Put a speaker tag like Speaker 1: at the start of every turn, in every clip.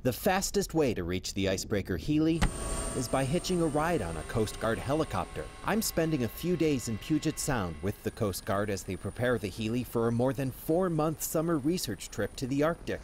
Speaker 1: The fastest way to reach the icebreaker Healy is by hitching a ride on a Coast Guard helicopter. I'm spending a few days in Puget Sound with the Coast Guard as they prepare the Healy for a more than 4-month summer research trip to the Arctic.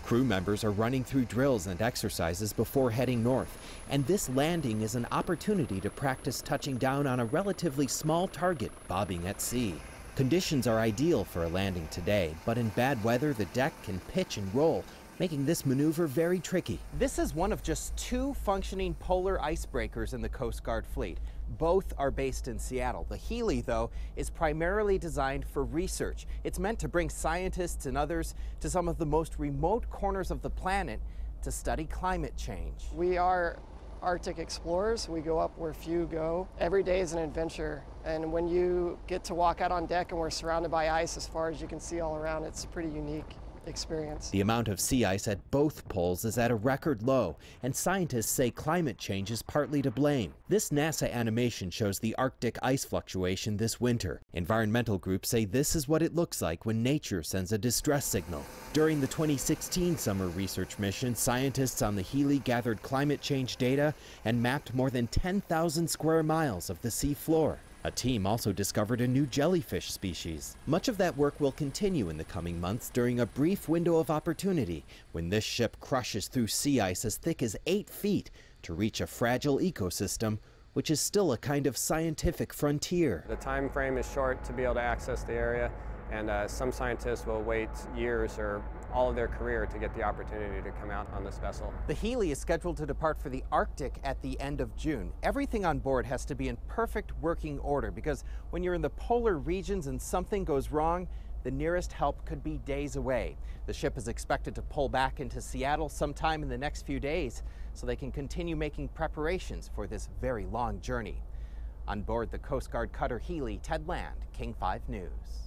Speaker 1: Crew members are running through drills and exercises before heading north, and this landing is an opportunity to practice touching down on a relatively small target bobbing at sea. Conditions are ideal for a landing today, but in bad weather the deck can pitch and roll, making this maneuver very tricky. This is one of just 2 functioning polar icebreakers in the Coast Guard fleet. Both are based in Seattle. The Healy, though, is primarily designed for research. It's meant to bring scientists and others to some of the most remote corners of the planet to study climate change.
Speaker 2: We are Arctic explorers. We go up where few go. Every day is an adventure, and when you get to walk out on deck and we're surrounded by ice as far as you can see all around, it's a pretty unique experience.
Speaker 1: The amount of sea ice at both poles is at a record low, and scientists say climate change is partly to blame. This NASA animation shows the Arctic ice fluctuation this winter. Environmental groups say this is what it looks like when nature sends a distress signal. During the 2016 summer research mission, scientists on the Healy gathered climate change data and mapped more than 10,000 square miles of the sea floor. A team also discovered a new jellyfish species. Much of that work will continue in the coming months during a brief window of opportunity when this ship crushes through sea ice as thick as 8 feet to reach a fragile ecosystem, which is still a kind of scientific frontier.
Speaker 3: The time frame is short to be able to access the area, and some scientists will wait years or all of their career to get the opportunity to come out on this vessel.
Speaker 1: The Healy is scheduled to depart for the Arctic at the end of June. Everything on board has to be in perfect working order because when you're in the polar regions and something goes wrong, the nearest help could be days away. The ship is expected to pull back into Seattle sometime in the next few days so they can continue making preparations for this very long journey. On board the Coast Guard cutter Healy, Ted Land, King 5 News.